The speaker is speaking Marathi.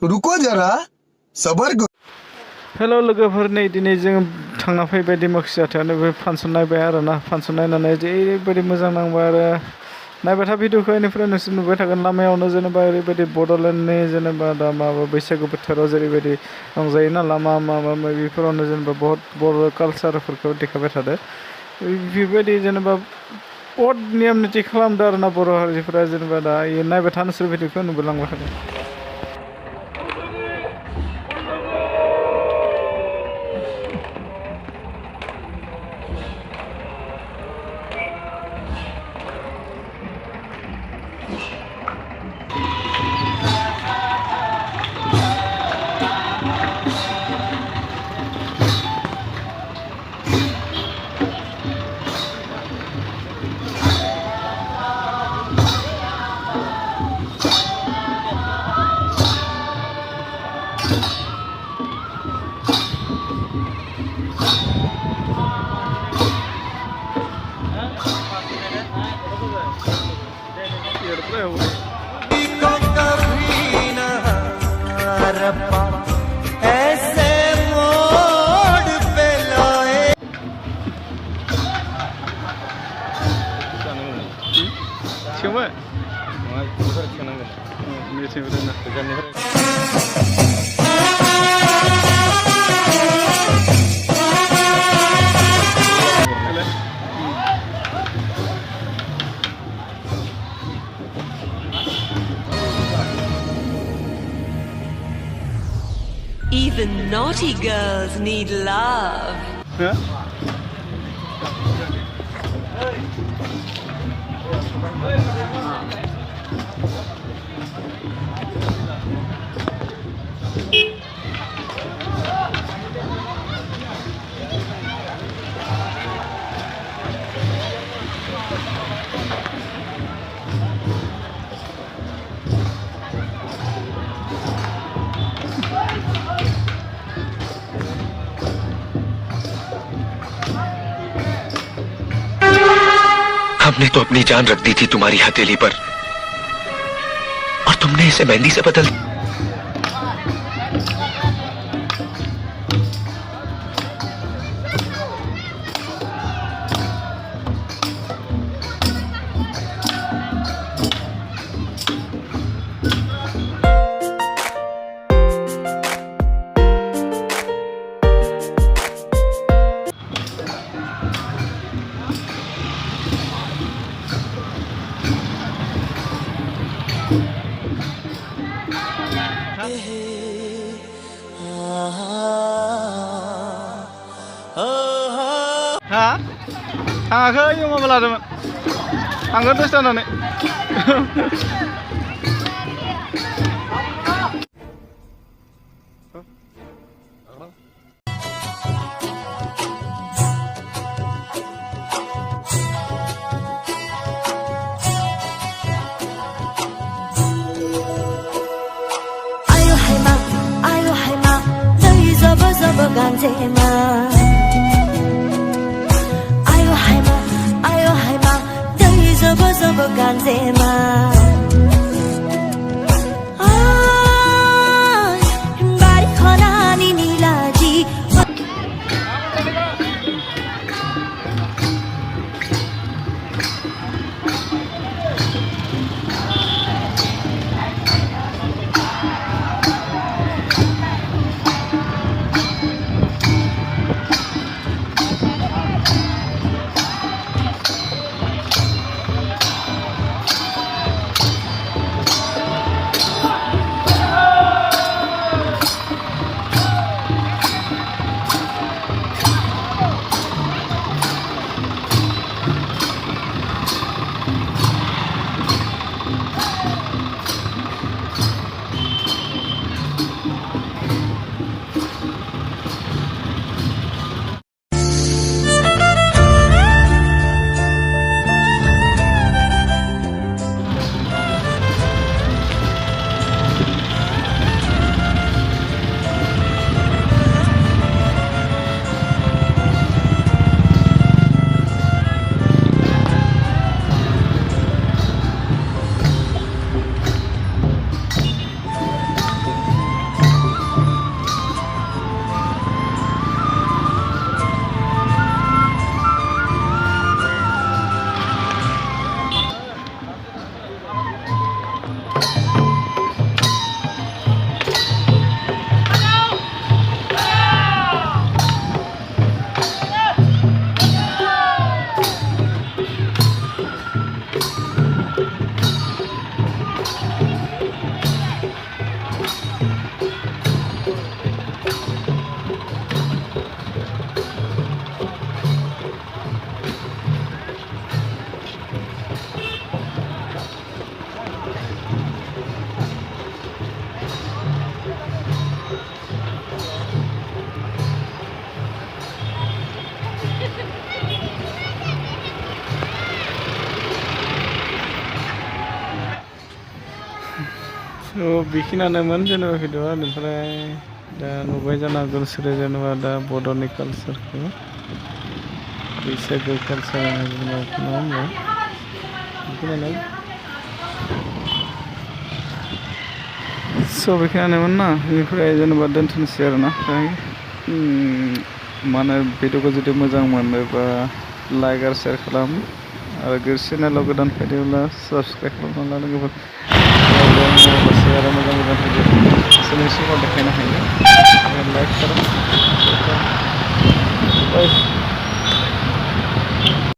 रुको जरा सबर करो। हेल' लोगोफोर नै दिनै जों थांना फैबाय दिमाकुसि हाथायावनो बे फांसन नायबाय आरोना फांसन नायनानै ओरैबायदि मोजां नांबाय आरो नायबाय था भिडिअखौ इनिफ्राय नोंसोर नुबाय थागोन लामायावनो जेनेबा ओरैबायदि बड'लेण्डनि जेनेबा दा माबा बैसागु बोथोराव जेरैबायदि रंजायो ना लामा माबा माबिफोरावनो जेनेबा बहुत बर' कालसारफोरखौ देखायबाय थादों बेफोरबायदि जेनेबा बहुद नियम निथि खालामदों आरोना बर' हारिफोरा जेनेबा दा नायबाय था नोंसोर भिडिअखौ नुबोलांबाय थादों। Even naughty girls need love. Yeah? हमने तो अपनी जान रख दी थी तुम्हारी हथेली पर और तुमने इसे मेहंदी से बदल दिया। Ha? Aku yang mau belajar, angkat terus tangan nih. Ayo hai ma, dari zaba zaba ganze ma. Zaba zaba ganze ma, bari khona ni nilaji. बेखिनियानोमोन जेनेबा भिडिअआ बेनिफ्राय दा नुबाय जानो हागौ नोंसोरो जेनेबा दा बड'नि कालसारखौ बैसागु कालसार जेनेबा नङा होनबा बेखिनियानो स' बेखिनियानोमोन ना बेनिफ्राय जेनेबा दोनथ'नोसै आरोना माने भिडिअखौ जुदि मोजां मोनोबा लाइक आरो शेयार खालाम आरो चेनेलाव गोदान फैदोंब्ला साबस्क्राइब खालामना लानांगौ आरो मोजां मोजां भिडिअ जोंनि सिगाङाव देखायनो हायो लाइक खालाम